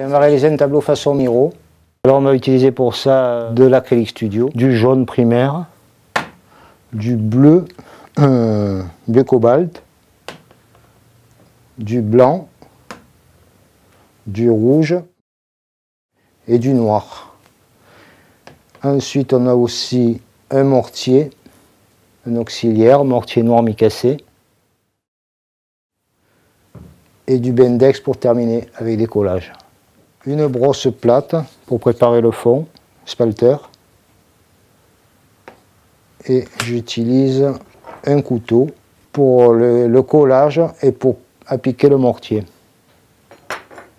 On va réaliser un tableau façon Miro. Alors on va utiliser pour ça de l'acrylique studio, du jaune primaire, du bleu, bleu cobalt, du blanc, du rouge et du noir. Ensuite on a aussi un mortier, un auxiliaire, mortier noir mi-cassé, et du Bendix pour terminer avec des collages. Une brosse plate pour préparer le fond, spalter, et j'utilise un couteau pour le collage et pour appliquer le mortier,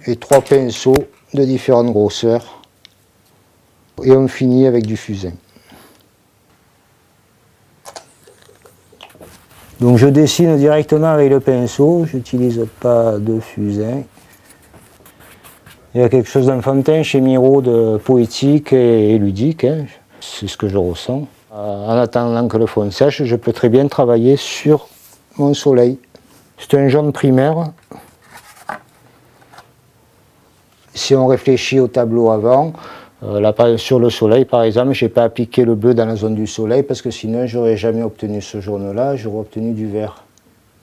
et 3 pinceaux de différentes grosseurs, et on finit avec du fusain. Donc je dessine directement avec le pinceau, je n'utilise pas de fusain. Il y a quelque chose d'enfantin chez Miro, de poétique et ludique, hein. C'est ce que je ressens. En attendant que le fond sèche, je peux très bien travailler sur mon soleil. C'est un jaune primaire. Si on réfléchit au tableau avant, là, sur le soleil par exemple, je n'ai pas appliqué le bleu dans la zone du soleil parce que sinon je n'aurais jamais obtenu ce jaune-là, j'aurais obtenu du vert.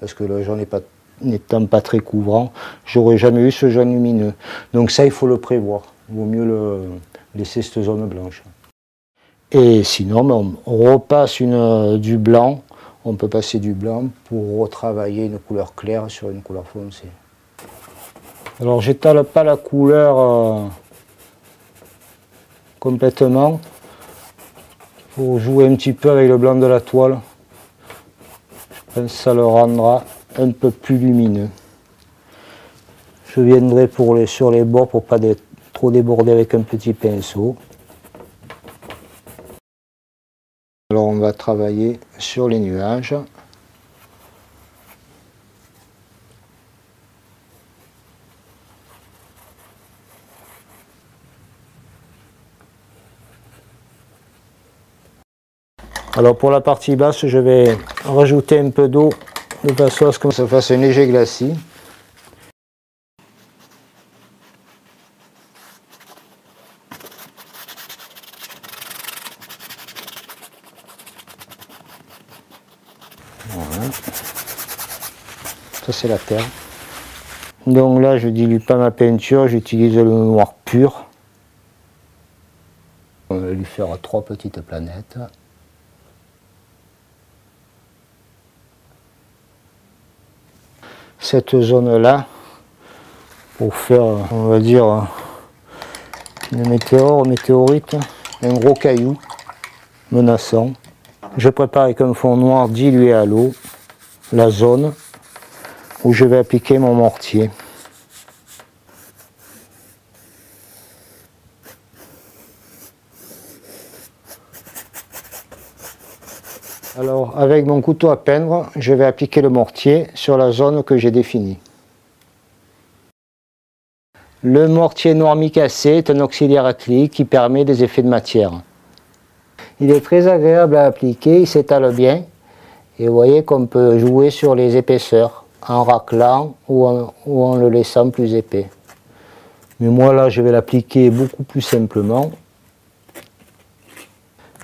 Parce que le jaune n'étant pas très couvrant, j'aurais jamais eu ce jaune lumineux. Donc ça, il faut le prévoir. Il vaut mieux laisser cette zone blanche. Et sinon, on repasse du blanc. On peut passer du blanc pour retravailler une couleur claire sur une couleur foncée. Alors, j'étale pas la couleur complètement pour jouer un petit peu avec le blanc de la toile. Je pense que ça le rendra un peu plus lumineux. Je viendrai sur les bords pour ne pas trop déborder avec un petit pinceau. Alors on va travailler sur les nuages. Alors pour la partie basse, je vais rajouter un peu d'eau de façon à ce que ça fasse un léger glacis. Voilà. Ça c'est la terre. Donc là je dilue pas ma peinture, j'utilise le noir pur. On va lui faire 3 petites planètes. Cette zone-là, pour faire, on va dire, une météorite, un gros caillou menaçant. Je prépare avec un fond noir dilué à l'eau la zone où je vais appliquer mon mortier. Alors, avec mon couteau à peindre, je vais appliquer le mortier sur la zone que j'ai définie. Le mortier noir mi-cassé est un auxiliaire acrylique qui permet des effets de matière. Il est très agréable à appliquer, il s'étale bien. Et vous voyez qu'on peut jouer sur les épaisseurs, en raclant ou en le laissant plus épais. Mais moi là, je vais l'appliquer beaucoup plus simplement.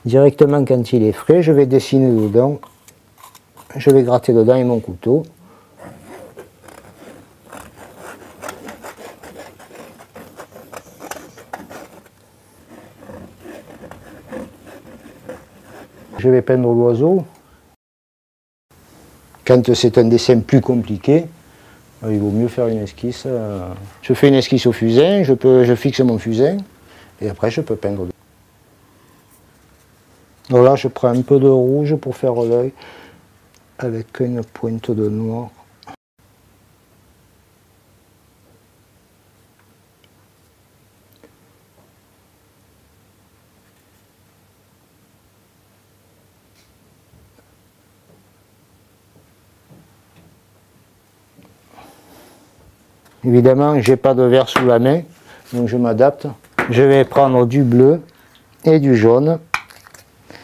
Directement quand il est frais, je vais dessiner dedans, je vais gratter dedans avec mon couteau. Je vais peindre l'oiseau. Quand c'est un dessin plus compliqué, il vaut mieux faire une esquisse. Je fais une esquisse au fusain, je fixe mon fusain, et après je peux peindre. Donc là, je prends un peu de rouge pour faire l'œil, avec une pointe de noir. Évidemment, je n'ai pas de vert sous la main, donc je m'adapte. Je vais prendre du bleu et du jaune.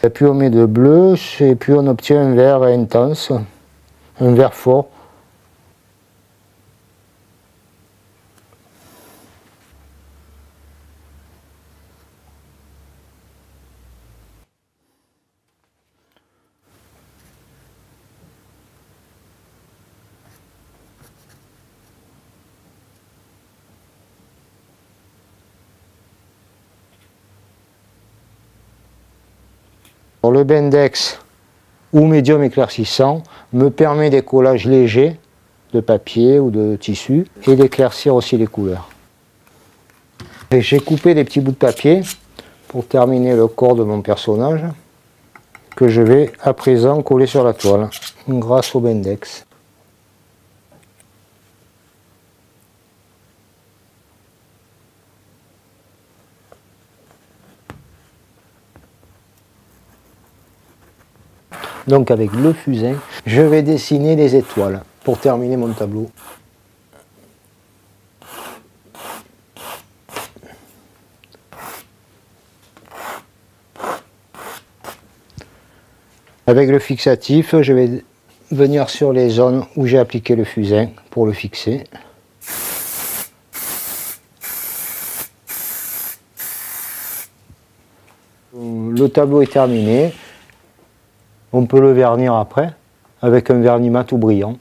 Et plus on met de bleu, et plus on obtient un vert intense, un vert fort. Le Bendix ou médium éclaircissant me permet des collages légers de papier ou de tissu et d'éclaircir aussi les couleurs. J'ai coupé des petits bouts de papier pour terminer le corps de mon personnage que je vais à présent coller sur la toile grâce au Bendix. Donc avec le fusain, je vais dessiner des étoiles pour terminer mon tableau. Avec le fixatif, je vais venir sur les zones où j'ai appliqué le fusain pour le fixer. Le tableau est terminé. On peut le vernir après avec un vernis mat ou brillant.